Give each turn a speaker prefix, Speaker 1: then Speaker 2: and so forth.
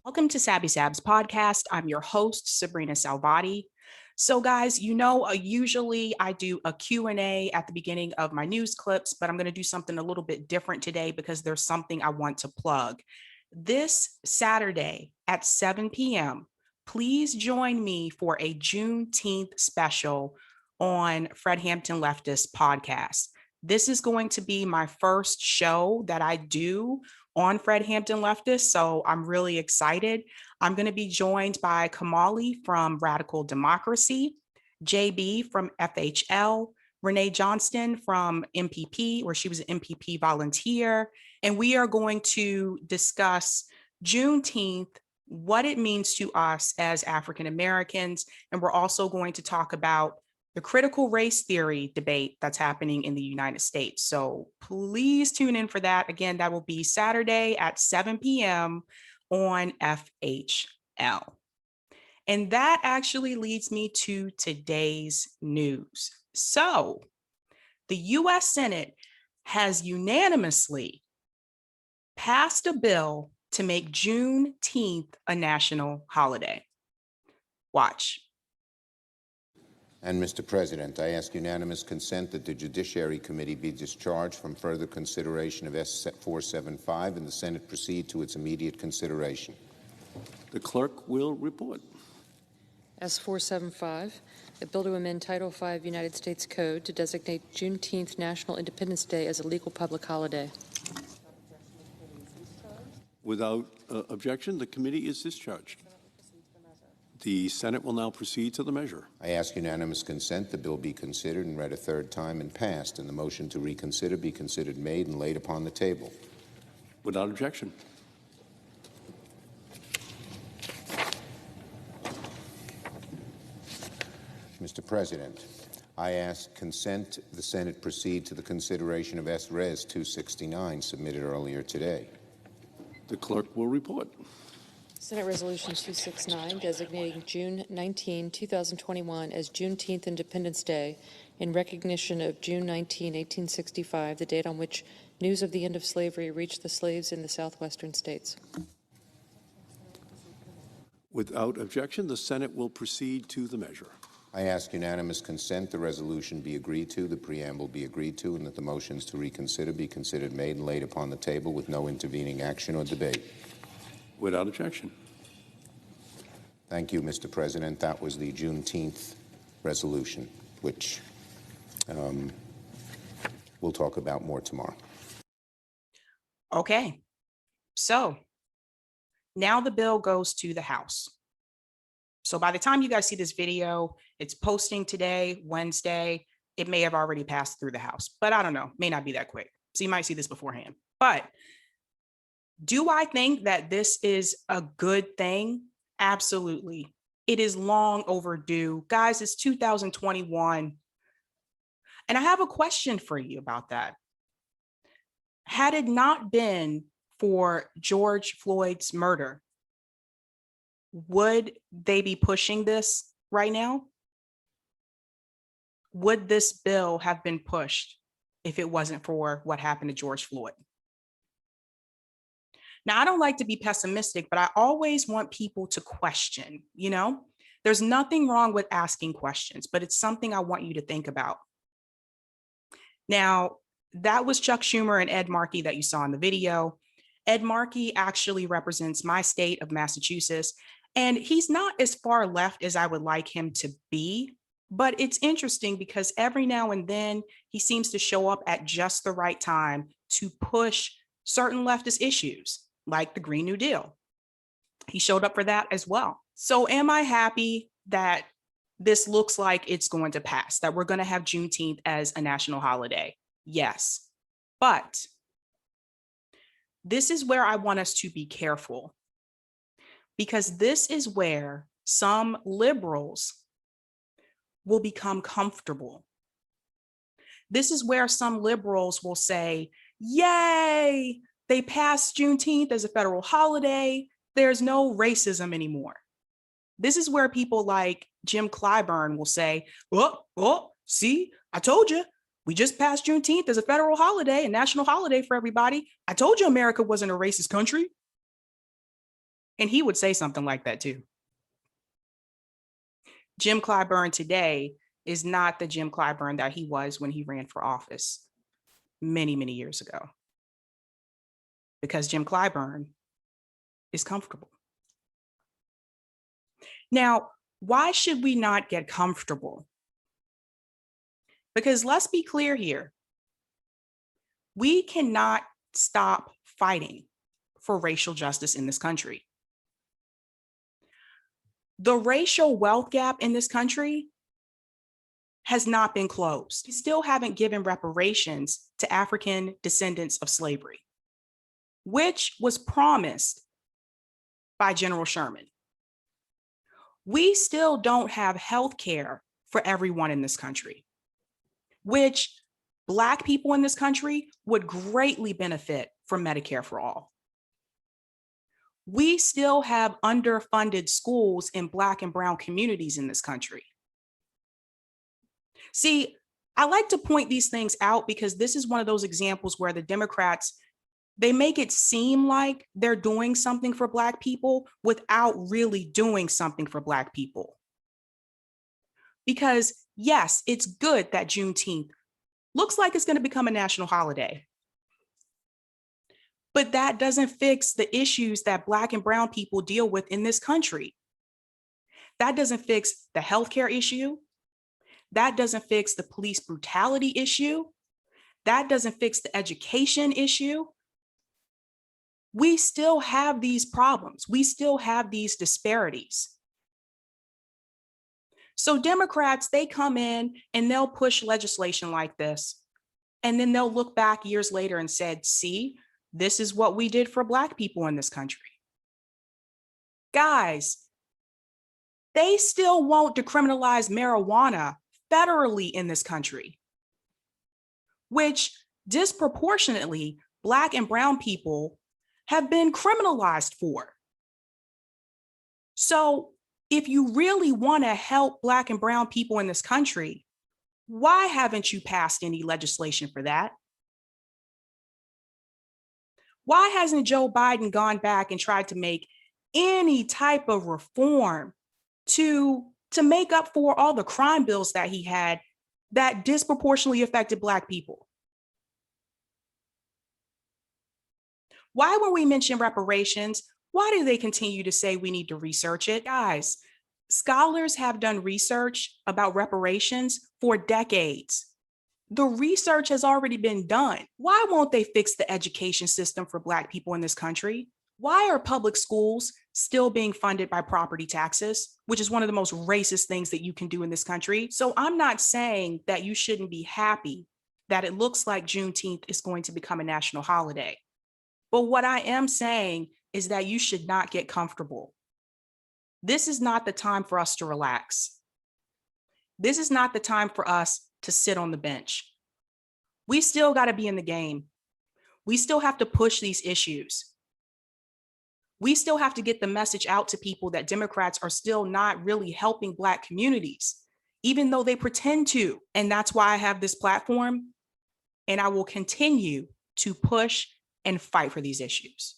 Speaker 1: Welcome to Sabby Sabs podcast. I'm your host, Sabrina Salvati. So guys, usually I do a Q&A at the beginning of my news clips, but I'm going to do something a little bit different today because there's something I want to plug. This Saturday at 7 p.m., please join me for a Juneteenth special on Fred Hampton Leftist podcast. This is going to be my first show that I do on Fred Hampton Leftist, so I'm really excited. I'm going to be joined by Kamali from Radical Democracy, JB from FHL, Renee Johnston from MPP, where she was an MPP volunteer, and we are going to discuss Juneteenth, what it means to us as African Americans, and we're also going to talk about the critical race theory debate that's happening in the United States. So please tune in for that. Again, that will be Saturday at 7 p.m. on FHL. And that actually leads me to today's news. So the US Senate has unanimously passed a bill to make Juneteenth a national holiday. Watch.
Speaker 2: And Mr. President, I ask unanimous consent that the Judiciary Committee be discharged from further consideration of S-475 and the Senate proceed to its immediate consideration.
Speaker 3: The clerk will report.
Speaker 4: S-475, a bill to amend Title V United States Code to designate Juneteenth National Independence Day as a legal public holiday.
Speaker 3: Without objection, the committee is discharged. The Senate will now proceed to the measure.
Speaker 2: I ask unanimous consent the bill be considered and read a third time and passed, and the motion to reconsider be considered made and laid upon the table.
Speaker 3: Without objection.
Speaker 2: Mr. President, I ask consent the Senate proceed to the consideration of S-Res 269 submitted earlier today.
Speaker 3: The clerk will report.
Speaker 4: Senate Resolution 269, designating June 19, 2021 as Juneteenth Independence Day in recognition of June 19, 1865, the date on which news of the end of slavery reached the slaves in the southwestern states.
Speaker 3: Without objection, the Senate will proceed to the measure.
Speaker 2: I ask unanimous consent the resolution be agreed to, the preamble be agreed to, and that the motions to reconsider be considered made and laid upon the table with no intervening action or debate.
Speaker 3: Without objection.
Speaker 2: Thank you, Mr. President. That was the Juneteenth resolution, which we'll talk about more tomorrow.
Speaker 1: Okay, so now the bill goes to the House. So by the time you guys see this video, it's posting today, Wednesday. It may have already passed through the House, but I don't know, may not be that quick. So you might see this beforehand. But do I think that this is a good thing? Absolutely. It is long overdue. Guys, it's 2021. And I have a question for you about that. Had it not been for George Floyd's murder, would they be pushing this right now? Would this bill have been pushed if it wasn't for what happened to George Floyd? Now, I don't like to be pessimistic, but I always want people to question, There's nothing wrong with asking questions, but it's something I want you to think about. Now, that was Chuck Schumer and Ed Markey that you saw in the video. Ed Markey actually represents my state of Massachusetts, and he's not as far left as I would like him to be, but it's interesting because every now and then he seems to show up at just the right time to push certain leftist issues, like the Green New Deal. He showed up for that as well. So am I happy that this looks like it's going to pass, that we're going to have Juneteenth as a national holiday? Yes, but this is where I want us to be careful, because this is where some liberals will become comfortable. This is where some liberals will say, yay, they passed Juneteenth as a federal holiday. There's no racism anymore. This is where people like Jim Clyburn will say, oh, see, I told you, we just passed Juneteenth as a federal holiday, a national holiday for everybody. I told you America wasn't a racist country. And he would say something like that too. Jim Clyburn today is not the Jim Clyburn that he was when he ran for office many, many years ago. Because Jim Clyburn is comfortable. Now, why should we not get comfortable? Because let's be clear here. We cannot stop fighting for racial justice in this country. The racial wealth gap in this country has not been closed. We still haven't given reparations to African descendants of slavery, which was promised by General Sherman. We still don't have health care for everyone in this country, which Black people in this country would greatly benefit from Medicare for all. We still have underfunded schools in Black and brown communities in this country. See, I like to point these things out because this is one of those examples where the Democrats, they make it seem like they're doing something for Black people without really doing something for Black people. Because yes, it's good that Juneteenth looks like it's going to become a national holiday. But that doesn't fix the issues that Black and brown people deal with in this country. That doesn't fix the healthcare issue. That doesn't fix the police brutality issue. That doesn't fix the education issue. We still have these problems. We still have these disparities. So Democrats, they come in and they'll push legislation like this. And then they'll look back years later and said, see, this is what we did for Black people in this country. Guys, they still won't decriminalize marijuana federally in this country, which disproportionately Black and brown people have been criminalized for. So if you really want to help Black and brown people in this country, why haven't you passed any legislation for that? Why hasn't Joe Biden gone back and tried to make any type of reform to make up for all the crime bills that he had that disproportionately affected Black people? Why, when we mention reparations, why do they continue to say we need to research it? Guys, scholars have done research about reparations for decades. The research has already been done. Why won't they fix the education system for Black people in this country? Why are public schools still being funded by property taxes, which is one of the most racist things that you can do in this country? So I'm not saying that you shouldn't be happy that it looks like Juneteenth is going to become a national holiday. But what I am saying is that you should not get comfortable. This is not the time for us to relax. This is not the time for us to sit on the bench. We still got to be in the game. We still have to push these issues. We still have to get the message out to people that Democrats are still not really helping Black communities, even though they pretend to. And that's why I have this platform, and I will continue to push and fight for these issues.